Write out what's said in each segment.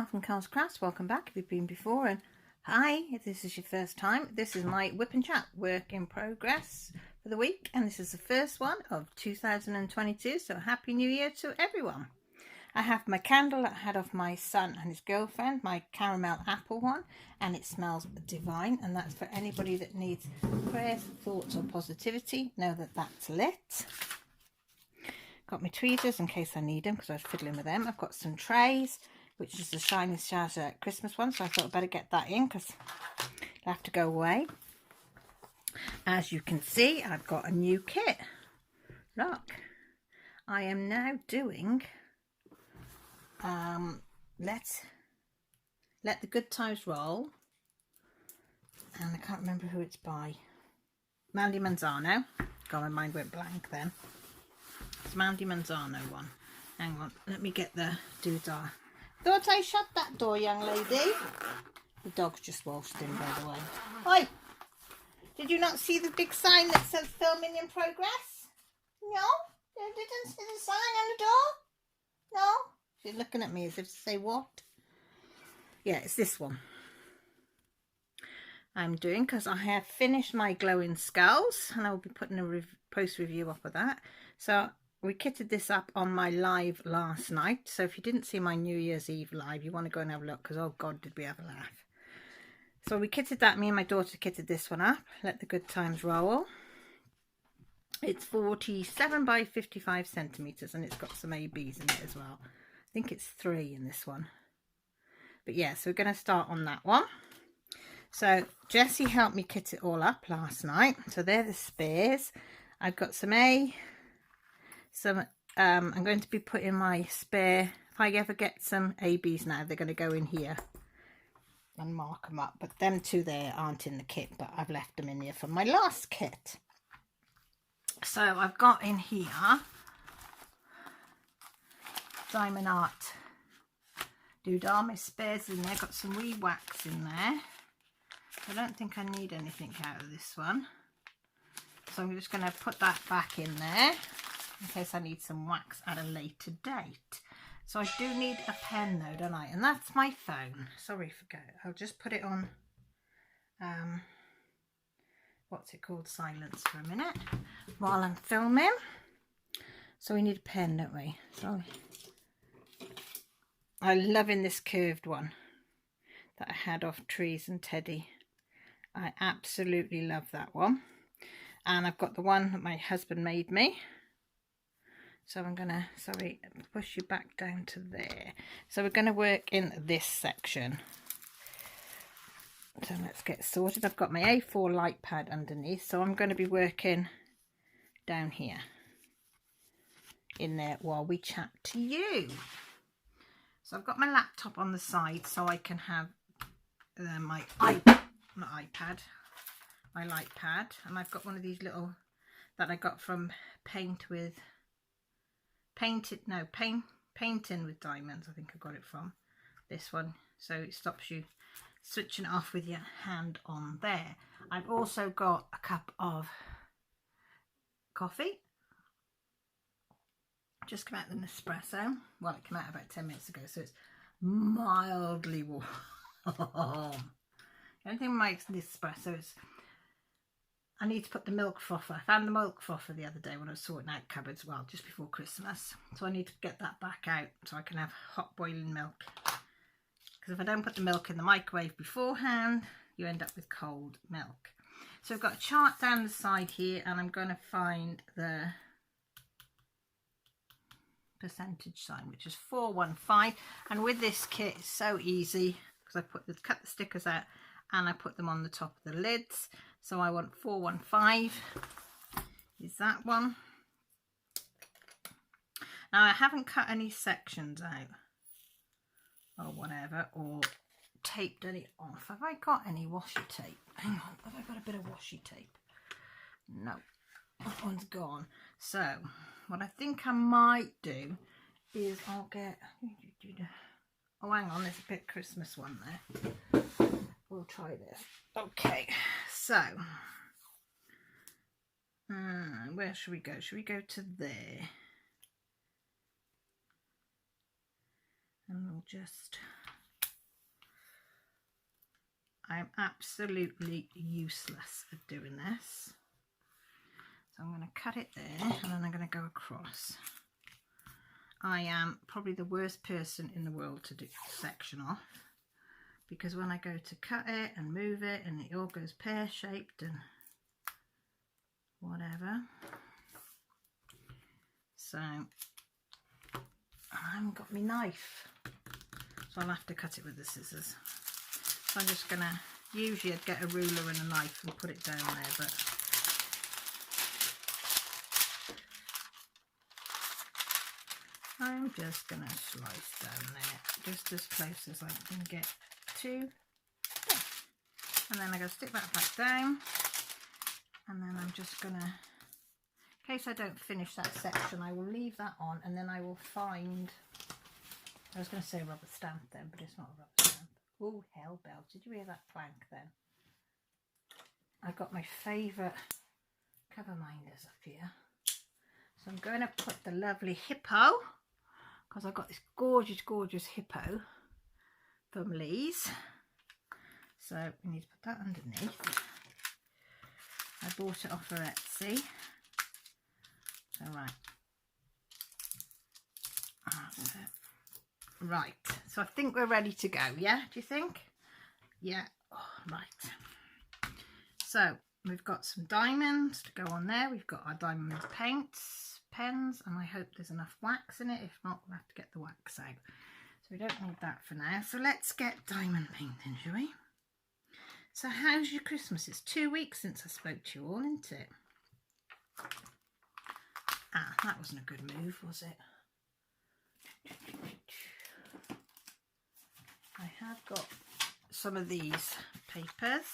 Cal from Cal's Crafts. Welcome back if you've been before, and hi if this is your first time. This is my Whip and Chat work in progress for the week, and this is the first one of 2022, so Happy New Year to everyone. I have my candle that I had off my son and his girlfriend, my caramel apple one, and it smells divine, and that's for anybody that needs prayers, thoughts or positivity. Know that that's lit. Got my tweezers in case I need them because I was fiddling with them. I've got some trays, which is the Shiny Shazza Christmas one, so I thought I'd better get that in because I'll have to go away. As you can see, I've got a new kit. Look, I am now doing Let the Good Times Roll, and I can't remember who it's by. Mandy Manzano. God, my mind went blank then. It's Mandy Manzano one. Hang on, let me get the doodah. Thought I shut that door, young lady. The dog's just waltzed in, by the way. Oi! Did you not see the big sign that says filming in progress? No? You didn't see the sign on the door? No? She's looking at me as if to say what? Yeah, it's this one I'm doing because I have finished my glowing skulls and I will be putting a post review up of that. So we kitted this up on my live last night. So if you didn't see my New Year's Eve live, you want to go and have a look because, oh God, did we have a laugh. So we kitted that, me and my daughter kitted this one up. Let the Good Times Roll. It's 47 by 55 centimetres and it's got some ABs in it as well. I think it's 3 in this one. But yeah, so we're going to start on that one. So Jessie helped me kit it all up last night. So they're the spares. I've got I'm going to be putting my spare, if I ever get some ABs now, they're going to go in here and mark them up. But them two there aren't in the kit, but I've left them in here from my last kit. So I've got in here Diamond Art doodah, my spares in there, got some wee wax in there. I don't think I need anything out of this one, so I'm just going to put that back in there in case I need some wax at a later date. So I do need a pen though, don't I? And that's my phone. Sorry, forget it. I'll just put it on what's it called, silence for a minute while I'm filming. So we need a pen, don't we? So I'm loving this curved one that I had off Trees and Teddy. I absolutely love that one. And I've got the one that my husband made me. So I'm going to, sorry, push you back down to there. So we're going to work in this section. So let's get sorted. I've got my A4 light pad underneath. So I'm going to be working down here in there while we chat to you. So I've got my laptop on the side so I can have my light pad, and I've got one of these little that I got from Painting with Diamonds. I think I got it from this one, so it stops you switching it off with your hand on there. I've also got a cup of coffee. Just come out of the Nespresso. Well, it came out about 10 minutes ago, so it's mildly warm. The only thing makes Nespresso is I need to put the milk frother. I found the milk frother the other day when I was sorting out cupboards, well, just before Christmas. So I need to get that back out so I can have hot boiling milk. Because if I don't put the milk in the microwave beforehand, you end up with cold milk. So I've got a chart down the side here, and I'm going to find the percentage sign, which is 415. And with this kit, it's so easy because I cut the stickers out and I put them on the top of the lids. So I want 415 is that one. Now I haven't cut any sections out or whatever, or taped any off. Have I got any washi tape? Hang on, have I got a bit of washi tape? No, that one's gone. So what I think I might do is I'll get, oh hang on, there's a bit Christmas one there. We'll try this. Okay, so where should we go? Should we go to there? And we'll just I'm absolutely useless at doing this. So I'm going to cut it there, and then I'm going to go across. I am probably the worst person in the world to do section off, because when I go to cut it and move it, and it all goes pear-shaped and whatever. So I haven't got my knife, so I'll have to cut it with the scissors. So I'm just going to, usually I'd get a ruler and a knife and put it down there, but I'm just going to slice down there, just as close as I can get to. Yeah. And then I'm going to stick that back down, and then I'm just going to, in case I don't finish that section, I will leave that on, and then I will find, I was going to say rubber stamp then, but it's not a rubber stamp. Oh, hell bells, did you hear that clank then? I've got my favourite cover minders up here. So I'm going to put the lovely hippo, because I've got this gorgeous, gorgeous hippo from Lee's. So we need to put that underneath. I bought it off her Etsy. So right. That's it. Right, so I think we're ready to go, yeah? Do you think? Yeah, oh, right. So we've got some diamonds to go on there. We've got our diamond paints, pens, and I hope there's enough wax in it. If not, we'll have to get the wax out. So we don't need that for now. So let's get diamond painting, shall we? So how's your Christmas? It's 2 weeks since I spoke to you all, isn't it? Ah, that wasn't a good move, was it? I have got some of these papers,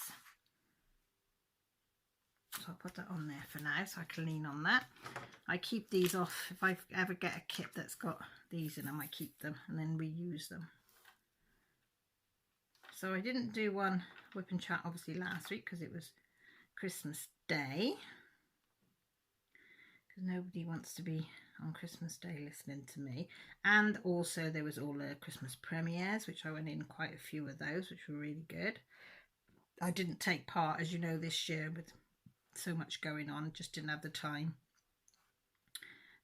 so I'll put that on there for now so I can lean on that. I keep these off. If I ever get a kit that's got these in them, I keep them and then reuse them. So I didn't do one Whip and Chat obviously last week because it was Christmas Day, because nobody wants to be on Christmas Day listening to me. And also there was all the Christmas premieres, which I went in quite a few of those, which were really good. I didn't take part, as you know, this year with so much going on. Just didn't have the time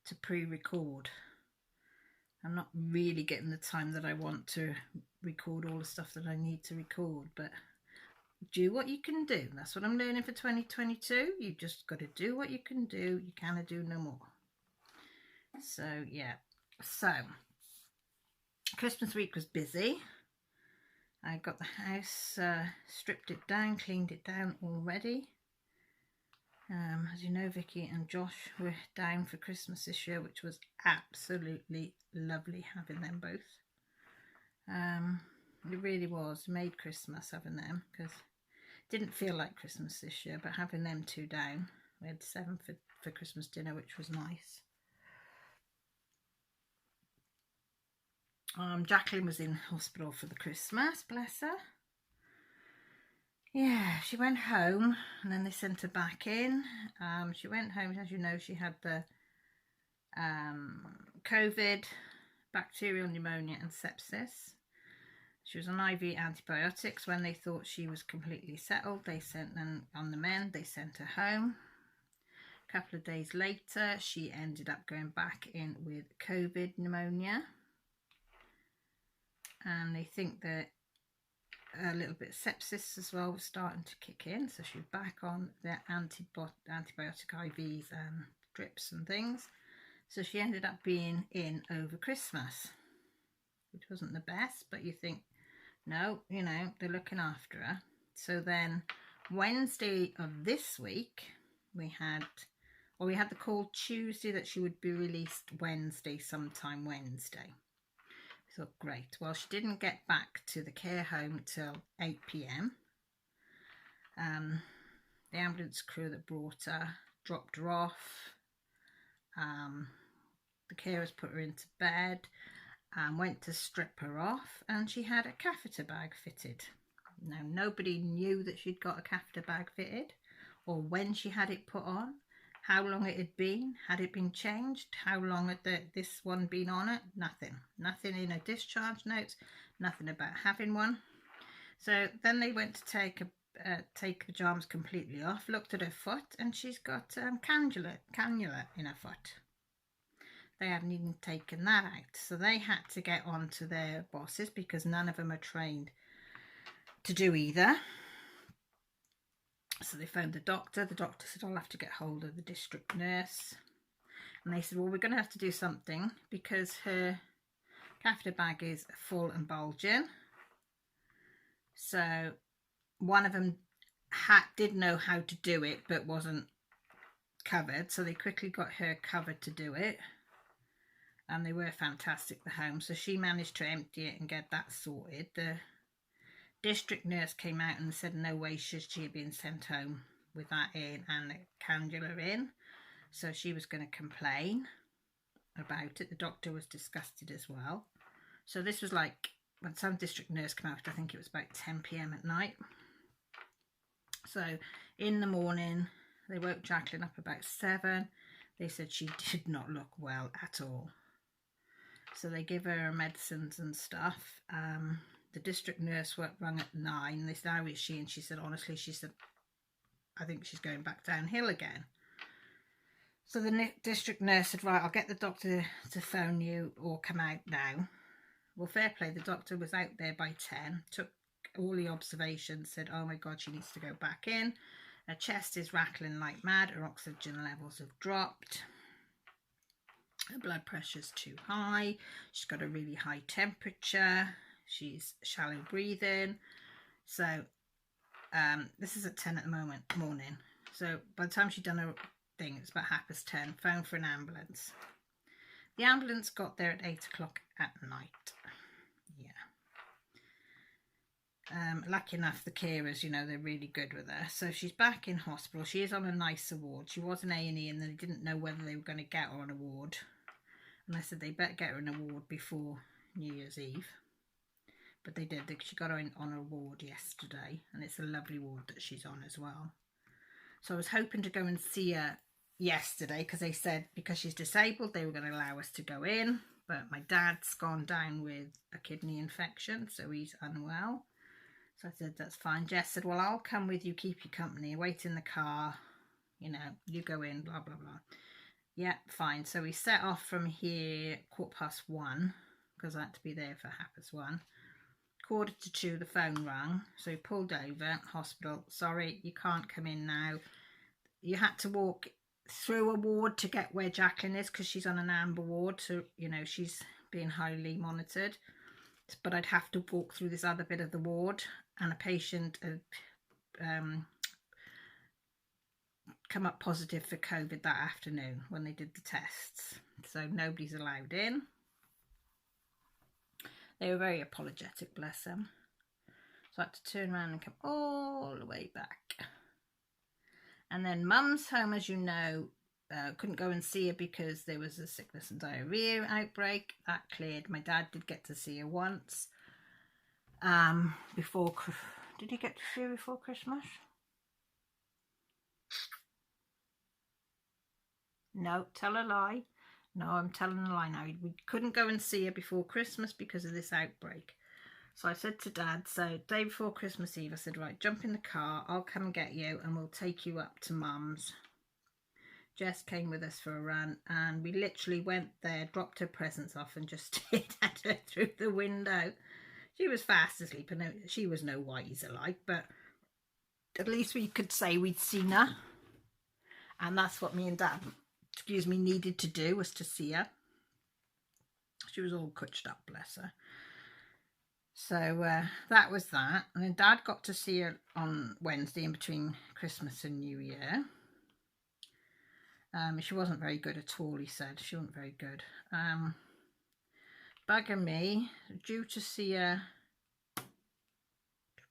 to pre-record. I'm not really getting the time that I want to record all the stuff that I need to record, but do what you can do. That's what I'm learning for 2022. You just got to do what you can do. You cannot do no more. So yeah, so Christmas week was busy. I got the house, stripped it down, cleaned it down already. As you know, Vicky and Josh were down for Christmas this year, which was absolutely lovely having them both. It really was, made Christmas having them, because it didn't feel like Christmas this year, but having them two down, we had 7 for Christmas dinner, which was nice. Jacqueline was in hospital for the Christmas, bless her. Yeah, she went home and then they sent her back in. She went home, as you know, she had the COVID, bacterial pneumonia and sepsis. She was on IV antibiotics. When they thought she was completely settled, they sent them on the mend, they sent her home. A couple of days later, she ended up going back in with COVID pneumonia. And they think that a little bit of sepsis as well was starting to kick in, so she was back on the antibiotic IVs and drips and things. So she ended up being in over Christmas, which wasn't the best, but you think, no, you know, they're looking after her. So then Wednesday of this week we had the call Tuesday that she would be released Wednesday, sometime Wednesday. So great. Well, she didn't get back to the care home till 8 p.m. The ambulance crew that brought her dropped her off. The carers put her into bed and went to strip her off, and she had a catheter bag fitted. Now, nobody knew that she'd got a catheter bag fitted, or when she had it put on, how long it had it been changed, how long had this one been on it, nothing in her discharge notes, nothing about having one. So then they went to take pyjamas completely off, looked at her foot, and she's got cannula in her foot. They hadn't even taken that out, so they had to get on to their bosses because none of them are trained to do either. So they phoned the doctor. The doctor said, I'll have to get hold of the district nurse. And they said, well, we're going to have to do something because her catheter bag is full and bulging. So one of them did know how to do it, but wasn't covered. So they quickly got her covered to do it. And they were fantastic, the home. So she managed to empty it and get that sorted. The district nurse came out and said no way should she have been sent home with that in and the cannula in. So she was going to complain about it. The doctor was disgusted as well. So this was like when some district nurse came out, I think it was about 10 p.m. at night. So in the morning, they woke Jacqueline up about 7. They said she did not look well at all. So they give her medicines and stuff. The district nurse rang at 9. They said, how is she? And she said, honestly, she said, I think she's going back downhill again. So the district nurse said, right, I'll get the doctor to phone you or come out now. Well, fair play, the doctor was out there by 10, took all the observations, said, oh my God, she needs to go back in. Her chest is rattling like mad. Her oxygen levels have dropped. Her blood pressure's too high. She's got a really high temperature. She's shallow breathing. So this is at 10 at the morning. So by the time she'd done her thing, it's about 10:30. Phone for an ambulance. The ambulance got there at 8 o'clock at night. Yeah. Lucky enough, the carers, you know, they're really good with her. So she's back in hospital. She is on a nicer ward. She was an A&E and they didn't know whether they were going to get her on a ward. And I said they better get her in a ward before New Year's Eve. But they did. She got her on a ward yesterday. And it's a lovely ward that she's on as well. So I was hoping to go and see her yesterday because they said because she's disabled they were going to allow us to go in. But my dad's gone down with a kidney infection, so he's unwell. So I said, that's fine. Jess said, well, I'll come with you, keep you company, wait in the car, you know, you go in, blah, blah, blah. Yeah, fine. So we set off from here 1:15 because I had to be there for 1:30. 1:45, the phone rang. So we pulled over, hospital. Sorry, you can't come in now. You had to walk through a ward to get where Jacqueline is because she's on an amber ward. So, you know, she's being highly monitored. But I'd have to walk through this other bit of the ward, and a patient had come up positive for COVID that afternoon when they did the tests. So nobody's allowed in. They were very apologetic, bless them. So I had to turn around and come all the way back. And then Mum's home, as you know, couldn't go and see her because there was a sickness and diarrhea outbreak. That cleared. My dad did get to see her once. Did he get to see her before Christmas? No, tell a lie. No, I'm telling a lie now. We couldn't go and see her before Christmas because of this outbreak. So I said to Dad, so day before Christmas Eve, I said, right, jump in the car, I'll come and get you and we'll take you up to Mum's. Jess came with us for a run and we literally went there, dropped her presents off and just stared at her through the window. She was fast asleep and she was no wiser like, but at least we could say we'd seen her. And that's what me and Dad, needed to do, was to see her. She was all cutched up, bless her. So that was that. And then Dad got to see her on Wednesday in between Christmas and New Year. She wasn't very good at all, he said. She wasn't very good. Bugger me, due to see her.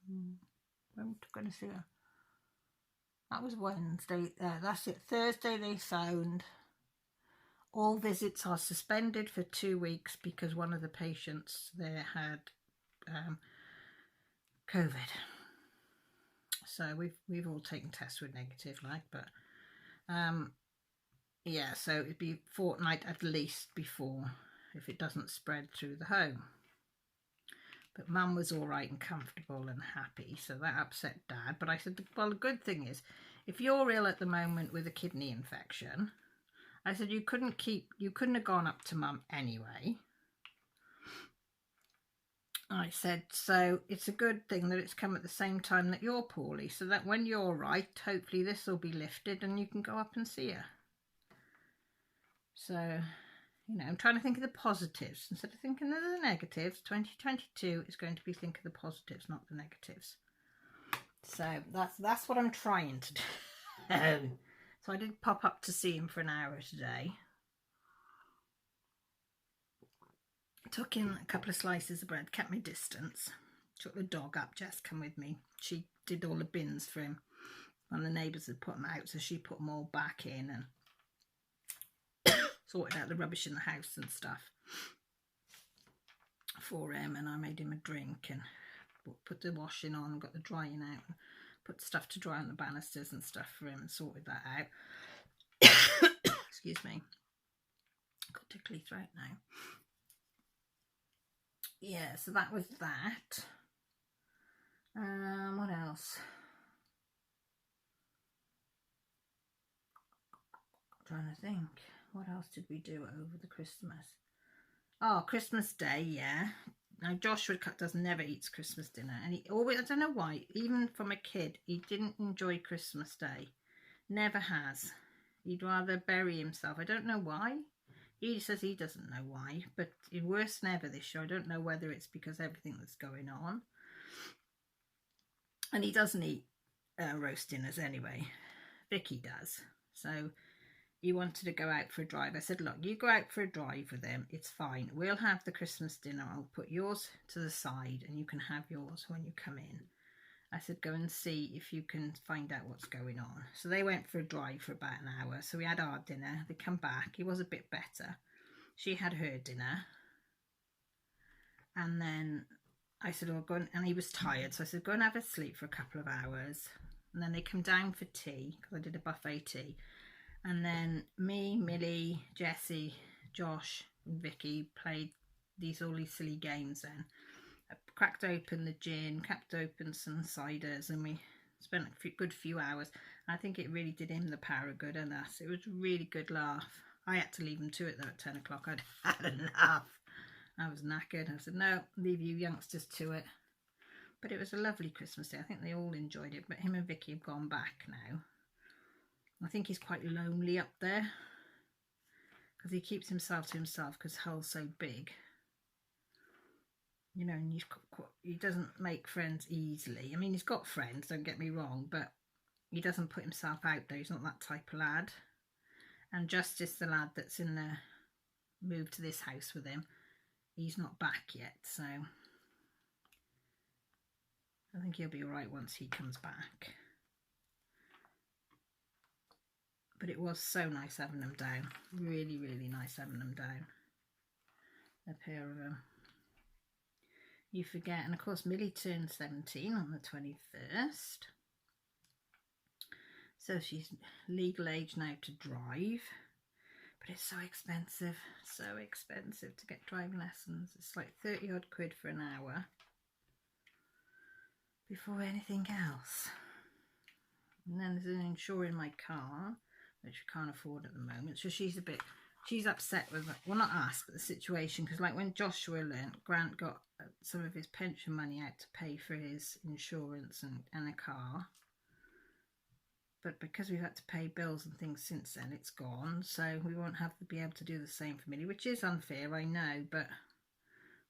I'm going to see her. That was Wednesday. That's it. Thursday they phoned. All visits are suspended for 2 weeks because one of the patients there had COVID. So we've all taken tests with negative, like, but yeah, so it'd be a fortnight at least before, if it doesn't spread through the home. But Mum was all right and comfortable and happy, so that upset Dad. But I said, well, the good thing is, if you're ill at the moment with a kidney infection, I said you couldn't have gone up to Mum anyway. I said, so it's a good thing that it's come at the same time that you're poorly, so that when you're right, hopefully this will be lifted and you can go up and see her. So, you know, I'm trying to think of the positives. Instead of thinking of the negatives, 2022 is going to be think of the positives, not the negatives. So that's what I'm trying to do. So I did pop up to see him for an hour today. Took in a couple of slices of bread, kept my distance. Took the dog up, Jess come with me. She did all the bins for him. And the neighbours had put them out, so she put them all back in and sorted out the rubbish in the house and stuff for him. And I made him a drink and put the washing on, got the drying out, and put stuff to dry on the banisters and stuff for him and sorted that out. Excuse me. Got a tickly throat now. Yeah, so that was that. What else? I'm trying to think. What else did we do over the Christmas? Oh, Christmas Day, yeah. Now Joshua never eats Christmas dinner, and he always, I don't know why, even from a kid, he didn't enjoy Christmas Day. Never has. He'd rather bury himself. I don't know why. He says he doesn't know why, but worse than ever this year. I don't know whether it's because everything that's going on. And he doesn't eat roast dinners anyway. Vicky does. So he wanted to go out for a drive. I said, look, you go out for a drive with him. It's fine. We'll have the Christmas dinner. I'll put yours to the side and you can have yours when you come in. I said, go and see if you can find out what's going on. So they went for a drive for about an hour. So we had our dinner. They come back. He was a bit better. She had her dinner. And then I said, oh, go on. And he was tired. So I said, go and have a sleep for a couple of hours. And then they come down for tea, because I did a buffet tea. And then me, Millie, Jessie, Josh and Vicky played all these silly games then. I cracked open the gin, cracked open some ciders, and we spent a good few hours. I think it really did him the power of good and us. It was a really good laugh. I had to leave him to it though at 10 o'clock. I'd had enough. I was knackered. I said, no, leave you youngsters to it. But it was a lovely Christmas Day. I think they all enjoyed it. But him and Vicky have gone back now. I think he's quite lonely up there. Because he keeps himself to himself because Hull's so big. You know, and he doesn't make friends easily. I mean, he's got friends, don't get me wrong. But he doesn't put himself out there. He's not that type of lad. And Justice, the lad that's in the move to this house with him, he's not back yet. So I think he'll be all right once he comes back. But it was so nice having them down. Really, really nice having them down. A pair of them. You forget. And of course, Millie turned 17 on the 21st. So she's legal age now to drive. But it's so expensive. So expensive to get driving lessons. It's like 30 odd quid for an hour. Before anything else. And then there's an insuring my car, which we can't afford at the moment. So she's upset with, well, not us, but the situation. Because like when Joshua learnt, Grant got some of his pension money out to pay for his insurance and a car. But because we've had to pay bills and things since then, it's gone. So we won't have to be able to do the same for Millie, which is unfair, I know. But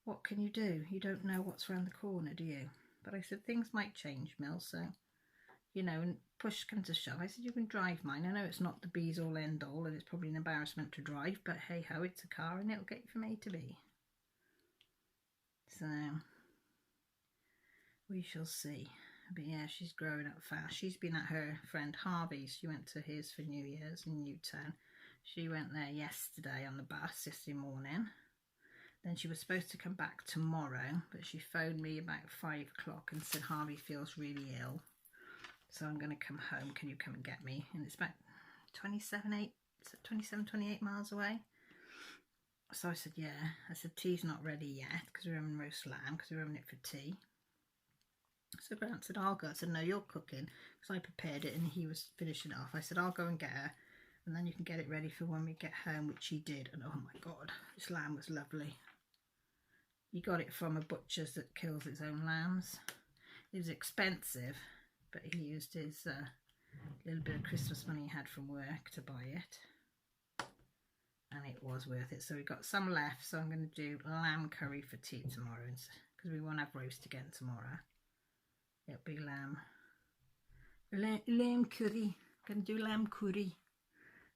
what can you do? You don't know what's around the corner, do you? But I said, things might change, Mel, so, you know, and push comes to shove. I said, you can drive mine. I know it's not the be's all end all, and it's probably an embarrassment to drive, but hey ho, it's a car and it'll get you from A to B. So, we shall see. But yeah, she's growing up fast. She's been at her friend Harvey's. She went to his for New Year's in Newtown. She went there yesterday on the bus, yesterday morning. Then she was supposed to come back tomorrow, but she phoned me about 5 o'clock and said Harvey feels really ill. So I'm going to come home. Can you come and get me? And it's about 27, 28 miles away. So I said, yeah. I said, tea's not ready yet because we're having roast lamb because we're having it for tea. So Grant said, I'll go. I said, no, you're cooking because I prepared it and he was finishing it off. I said, I'll go and get her and then you can get it ready for when we get home, which he did. And oh my God, this lamb was lovely. He got it from a butcher's that kills its own lambs. It was expensive, but he used his little bit of Christmas money he had from work to buy it. And it was worth it. So we got some left. So I'm going to do lamb curry for tea tomorrow because we won't have roast again tomorrow. It'll be lamb curry. Going to do lamb curry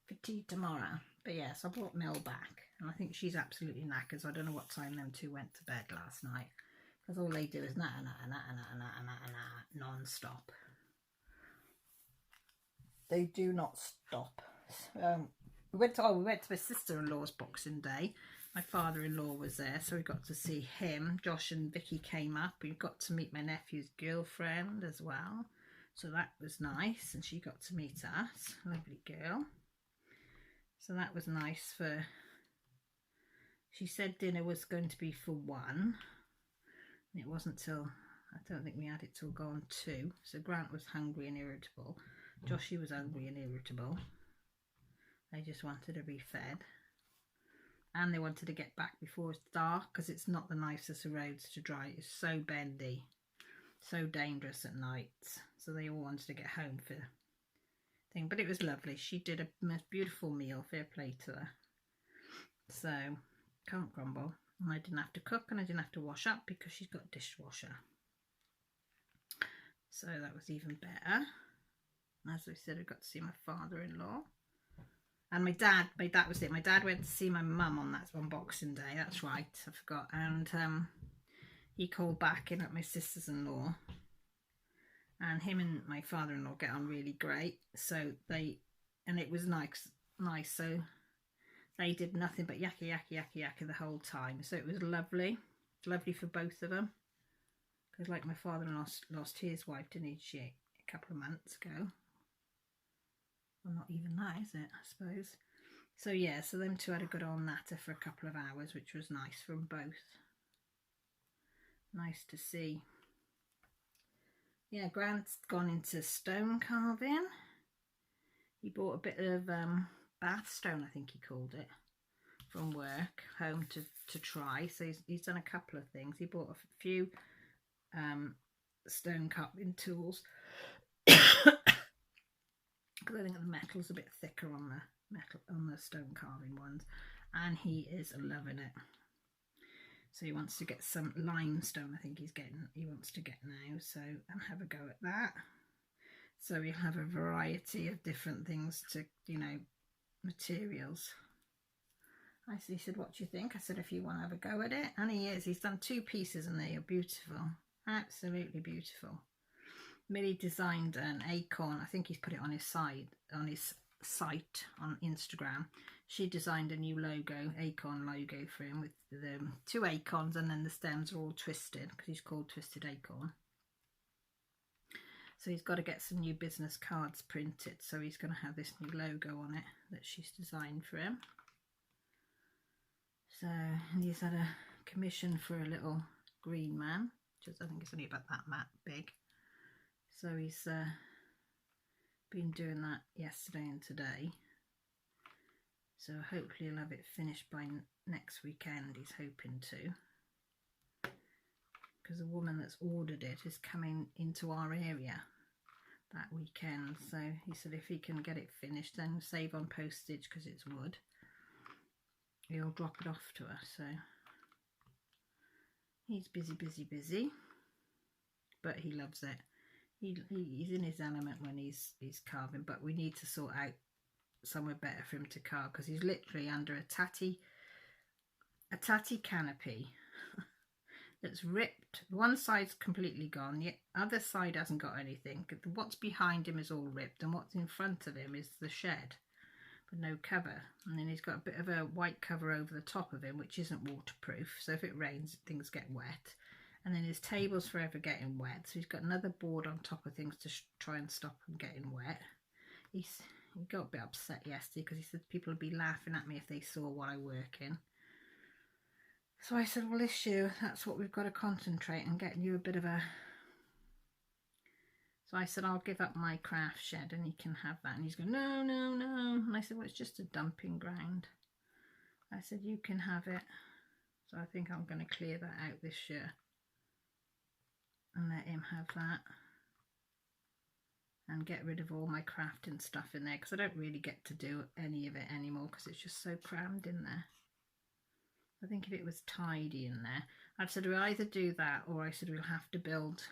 for tea tomorrow. But yes, I brought Mel back. And I think she's absolutely knackered. So I don't know what time them two went to bed last night. Because all they do is non-stop. They do not stop. We went to my sister-in-law's Boxing Day. My father-in-law was there, so we got to see him. Josh and Vicky came up. We got to meet my nephew's girlfriend as well. So that was nice. And she got to meet us. Lovely girl. So that was nice for... She said dinner was going to be for 1. And it wasn't till... I don't think we had it till gone 2. So Grant was hungry and irritable. Joshy was hungry and irritable. They just wanted to be fed. And they wanted to get back before it's dark because it's not the nicest of roads to drive. It's so bendy, so dangerous at night. So they all wanted to get home for thing. But it was lovely. She did a most beautiful meal. Fair play to her. So can't grumble. And I didn't have to cook and I didn't have to wash up because she's got a dishwasher. So that was even better. As I said, I got to see my father-in-law. And my dad was it. My dad went to see my mum on Boxing Day. That's right, I forgot. And he called back in at my sister's-in-law. And him and my father-in-law get on really great. So it was nice. So they did nothing but yakka the whole time. So it was lovely. It's lovely for both of them. Because like my father-in-law lost his wife, didn't he, a couple of months ago. Well, not even that, is it, I suppose. So yeah, so them two had a good old natter for a couple of hours, which was nice for them both. Nice to see. Yeah, Grant's gone into stone carving. He bought a bit of bath stone, I think he called it, from work home to try. So he's done a couple of things. He bought a few stone carving tools. Because I think the metal's a bit thicker on the stone carving ones, and he is loving it. So he wants to get some limestone. I think he wants to get now. So I'll have a go at that. So we'll have a variety of different things to, materials. He said, "What do you think?" I said, "If you want to have a go at it," and he is. He's done 2 pieces, and they are beautiful, absolutely beautiful. Millie designed an acorn. I think he's put it on his site on Instagram. She designed a new acorn logo for him with the 2 acorns, and then the stems are all twisted because he's called Twisted Acorn. So he's got to get some new business cards printed. So he's going to have this new logo on it that she's designed for him. So he's had a commission for a little green man, which I think it's only about that big. So he's been doing that yesterday and today. So hopefully he'll have it finished by next weekend, he's hoping to. Because the woman that's ordered it is coming into our area that weekend. So he said if he can get it finished, then save on postage because it's wood. He'll drop it off to her. So he's busy. But he loves it. He's in his element when he's carving, but we need to sort out somewhere better for him to carve because he's literally under a tatty canopy that's ripped. One side's completely gone, the other side hasn't got anything. What's behind him is all ripped, and what's in front of him is the shed with no cover, and then he's got a bit of a white cover over the top of him which isn't waterproof, so if it rains things get wet. And then his table's forever getting wet, so he's got another board on top of things to try and stop him getting wet. He got a bit upset yesterday because he said people would be laughing at me if they saw what I work in. So I said, well, this year, that's what we've got to concentrate on, getting you a bit of a... So I said, I'll give up my craft shed and he can have that. And he's going, no, no, no. And I said, well, it's just a dumping ground. I said, you can have it. So I think I'm going to clear that out this year and let him have that. And get rid of all my crafting stuff in there, because I don't really get to do any of it anymore because it's just so crammed in there. I think if it was tidy in there, I'd said we'll either do that, or I said we'll have to build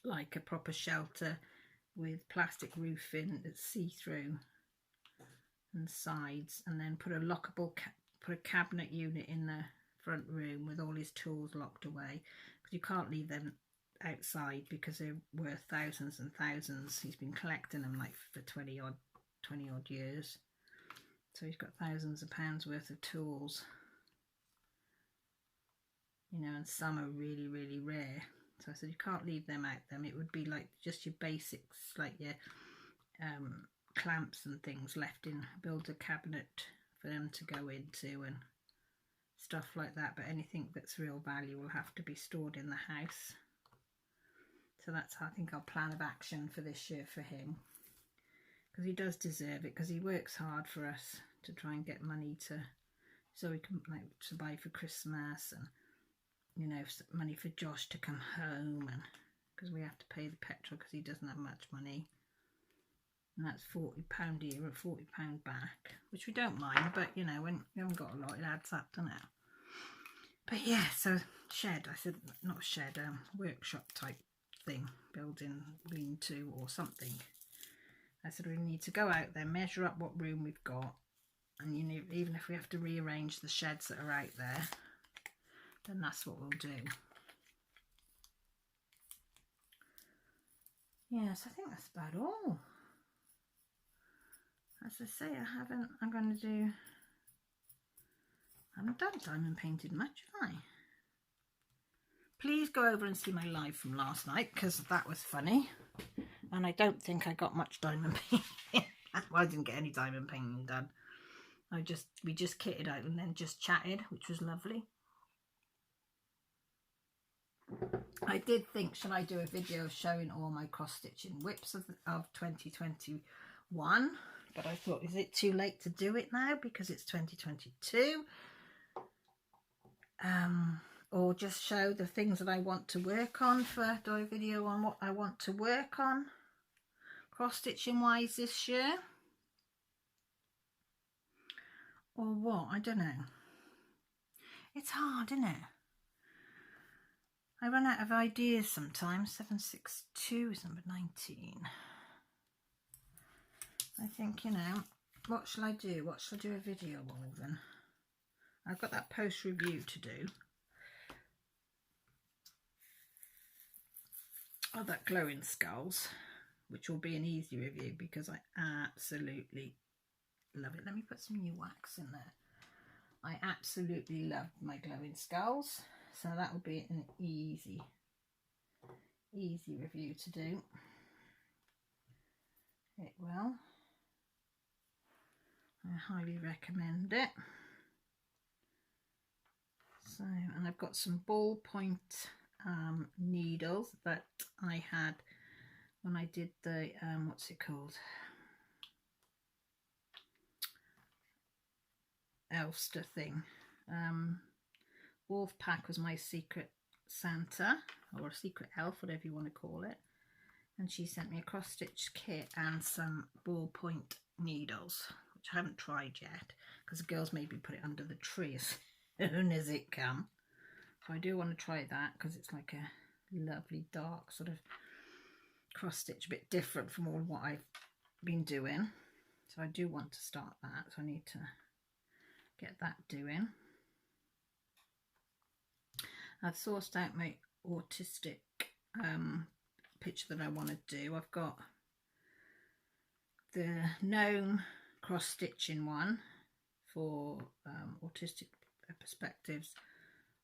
like a proper shelter with plastic roofing that's see-through and sides, and then put a lockable put a cabinet unit in the front room with all his tools locked away, because you can't leave them outside because they're worth thousands and thousands. He's been collecting them like for 20 odd years, so he's got thousands of pounds worth of tools, you know, and some are really, really rare. So I said you can't leave them out them. It would be like just your basics, like your clamps and things left in. Build a cabinet for them to go into and stuff like that, but anything that's real value will have to be stored in the house. So that's, I think, our plan of action for this year for him, because he does deserve it, because he works hard for us to try and get money to, so we can, like, to buy for Christmas, and, you know, money for Josh to come home, and because we have to pay the petrol because he doesn't have much money, and that's £40 a year or £40 back, which we don't mind, but you know, when you haven't got a lot, it adds up, doesn't it? But yeah, so shed, I said, not shed, workshop type thing, building lean-to or something. I said we need to go out there, measure up what room we've got, and you know, even if we have to rearrange the sheds that are out there, then that's what we'll do. Yes, I think that's about all. As I say, I haven't done diamond painted much, have I? Please go over and see my live from last night, because that was funny. And I don't think I got much diamond painting. Well, I didn't get any diamond painting done. We just kitted out and then just chatted, which was lovely. I did think, should I do a video showing all my cross-stitching whips of 2021? But I thought, is it too late to do it now because it's 2022? Or just show the things that I want to work on, do a video on what I want to work on cross-stitching wise this year, or what? I don't know. It's hard, isn't it? I run out of ideas sometimes. 762 is number 19. I think, you know, what shall I do? What shall I do a video of then? I've got that post review to do of that glowing skulls, which will be an easy review because I absolutely love it. Let me put some new wax in there. I absolutely love my glowing skulls, so that will be an easy review to do. It will. I highly recommend it. So, and I've got some ballpoint needles that I had when I did the what's it called, Elster thing. Wolfpack was my secret Santa, or a secret elf, whatever you want to call it, and she sent me a cross stitch kit and some ballpoint needles, which I haven't tried yet because the girls made me put it under the tree as soon as it come. So I do want to try that because it's like a lovely dark sort of cross stitch, a bit different from all what I've been doing. So I do want to start that, so I need to get that doing. I've sourced out my autistic picture that I want to do. I've got the gnome cross stitching one for autistic perspectives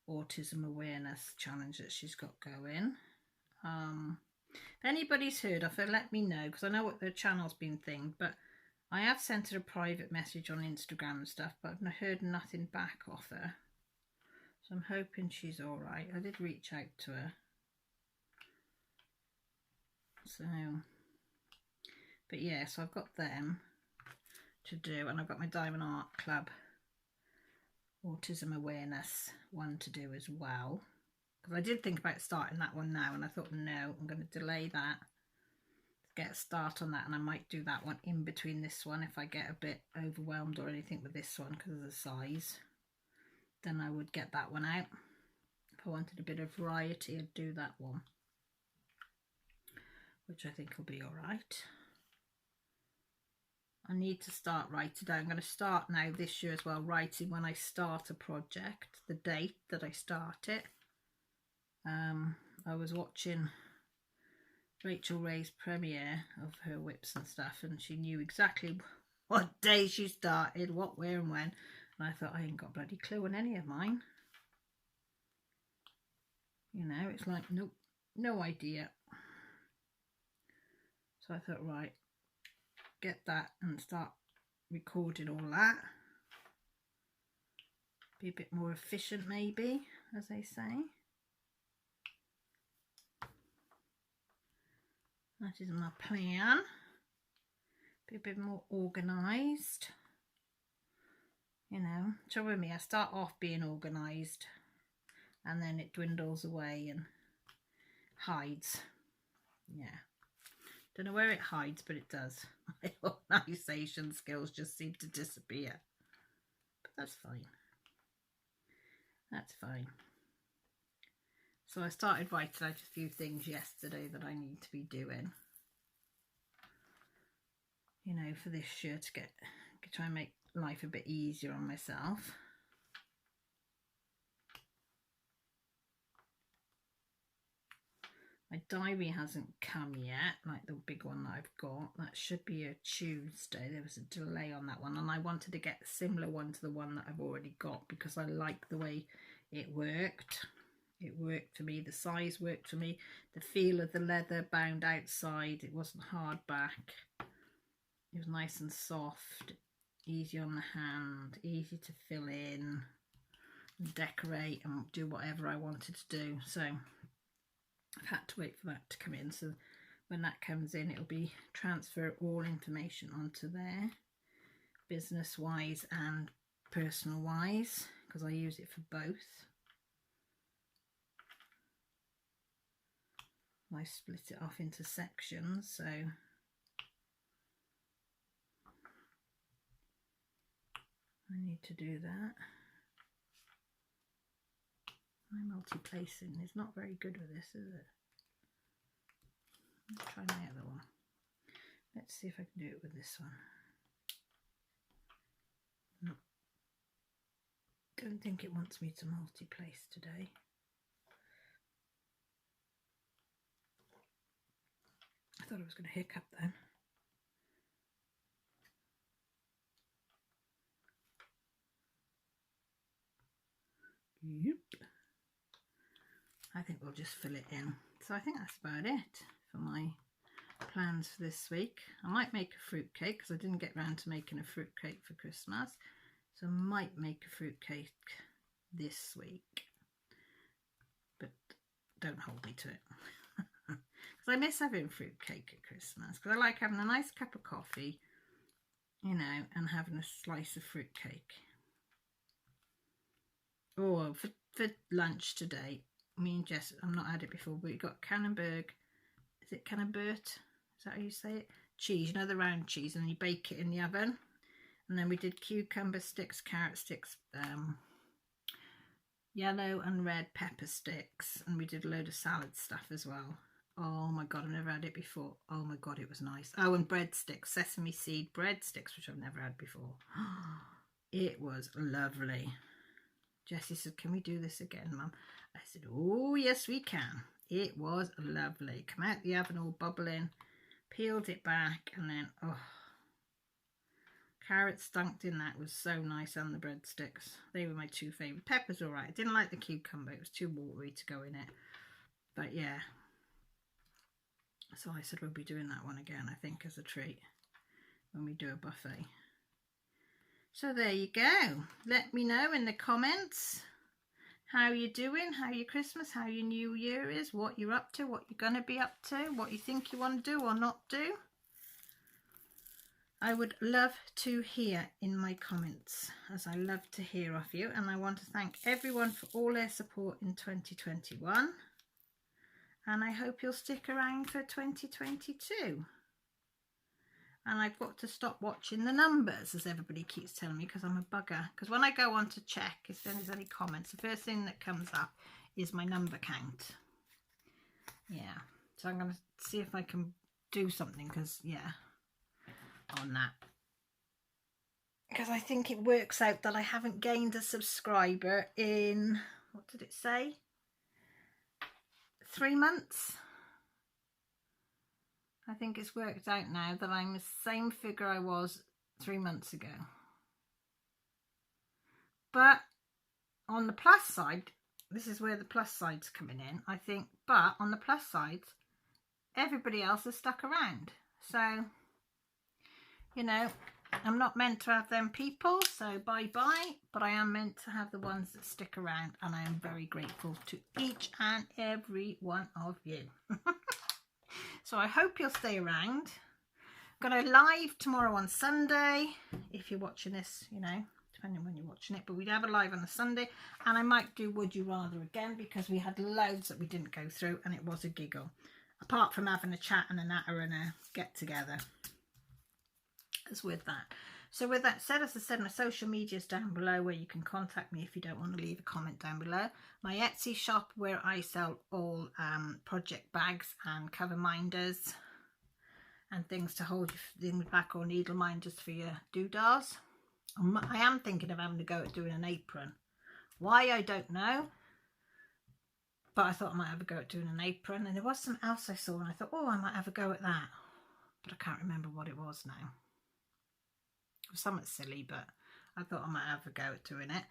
autism awareness challenge that she's got going. If anybody's heard of her, let me know, because I know what the channel's been thinged, but I have sent her a private message on Instagram and stuff, but I've heard nothing back off her. So I'm hoping she's all right. I did reach out to her. So, but yeah, so I've got them to do, and I've got my Diamond Art Club Autism Awareness one to do as well. Because I did think about starting that one now, and I thought, no, I'm going to delay that, get a start on that, and I might do that one in between this one if I get a bit overwhelmed or anything with this one because of the size. Then I would get that one out. If I wanted a bit of variety, I'd do that one, which I think will be all right. I need to start writing down. I'm going to start now this year as well, writing when I start a project, the date that I start it. I was watching Rachel Ray's premiere of her whips and stuff, and she knew exactly what day she started, what, where and when, and I thought, I ain't got a bloody clue on any of mine. You know, it's like, nope, no idea. So I thought, right, get that and start recording all that. Be a bit more efficient maybe, as they say. That is my plan. Be a bit more organised. You know, trouble with me, I start off being organised and then it dwindles away and hides. Yeah. Don't know where it hides, but it does. My organisation skills just seem to disappear. But that's fine. That's fine. So I started writing out a few things yesterday that I need to be doing, you know, for this year to try and make life a bit easier on myself. My diary hasn't come yet, like the big one that I've got. That should be a Tuesday. There was a delay on that one, and I wanted to get a similar one to the one that I've already got because I like the way it worked. It worked for me. The size worked for me. The feel of the leather bound outside. It wasn't hard back. It was nice and soft, easy on the hand, easy to fill in, and decorate and do whatever I wanted to do. So I've had to wait for that to come in. So when that comes in, it'll be transfer all information onto there, business wise and personal wise, because I use it for both. I split it off into sections, so I need to do that. My multi-placing is not very good with this, is it? Let's try my other one. Let's see if I can do it with this one. No. Don't think it wants me to multi-place today. I thought I was going to hiccup then. Yep. I think we'll just fill it in. So I think that's about it for my plans for this week. I might make a fruit cake because I didn't get round to making a fruit cake for Christmas. So I might make a fruit cake this week. But don't hold me to it. Because I miss having fruit cake at Christmas. Because I like having a nice cup of coffee, you know, and having a slice of fruit cake. Oh, for lunch today, me and Jess, I've not had it before, but we got Camembert. Is it Camembert? Is that how you say it? Cheese, you know, the round cheese, and you bake it in the oven. And then we did cucumber sticks, carrot sticks, yellow and red pepper sticks, and we did a load of salad stuff as well. Oh my god, I've never had it before. Oh my god, it was nice. Oh, and breadsticks, sesame seed breadsticks, which I've never had before. It was lovely. Jessie said, can we do this again, Mum? I said, oh yes we can. It was lovely. Come out the oven all bubbling, peeled it back, and then oh, carrots dunked in that was so nice, and the breadsticks. They were my two favourite. Pepper's alright. I didn't like the cucumber, it was too watery to go in it. But yeah. So I said we'll be doing that one again, I think, as a treat. when we do a buffet. So there you go. Let me know in the comments how you're doing, how your Christmas, how your New Year is, what you're up to, what you're going to be up to, what you think you want to do or not do. I would love to hear in my comments, as I love to hear of you, and I want to thank everyone for all their support in 2021, and I hope you'll stick around for 2022. And I've got to stop watching the numbers, as everybody keeps telling me, because I'm a bugger. Because when I go on to check if there's any comments, the first thing that comes up is my number count. Yeah, so I'm going to see if I can do something, because yeah, on that, because I think it works out that I haven't gained a subscriber in, what did it say, 3 months. I think it's worked out now that I'm the same figure I was 3 months ago. But on the plus side, this is where the plus side's coming in, I think, but on the plus side, everybody else has stuck around. So, you know, I'm not meant to have them people, so bye-bye, but I am meant to have the ones that stick around, and I am very grateful to each and every one of you. So I hope you'll stay around. I'm going to live tomorrow on Sunday, if you're watching this, you know, depending on when you're watching it, but we'd have a live on a Sunday, and I might do Would You Rather again, because we had loads that we didn't go through, and it was a giggle, apart from having a chat and a natter and a get together. As with that. So with that said, as I said, my social media is down below, where you can contact me if you don't want to leave a comment down below. My Etsy shop, where I sell all project bags and cover minders and things to hold your things back, or needle minders for your doodahs. I am thinking of having to go at doing an apron. Why, I don't know, but I thought I might have a go at doing an apron. And there was something else I saw, and I thought, oh, I might have a go at that, but I can't remember what it was now. It was something silly, but I thought I might have a go at doing it.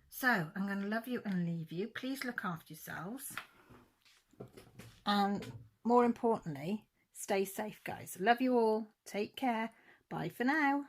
So I'm going to love you and leave you. Please look after yourselves, and more importantly, stay safe, guys. Love you all. Take care. Bye for now.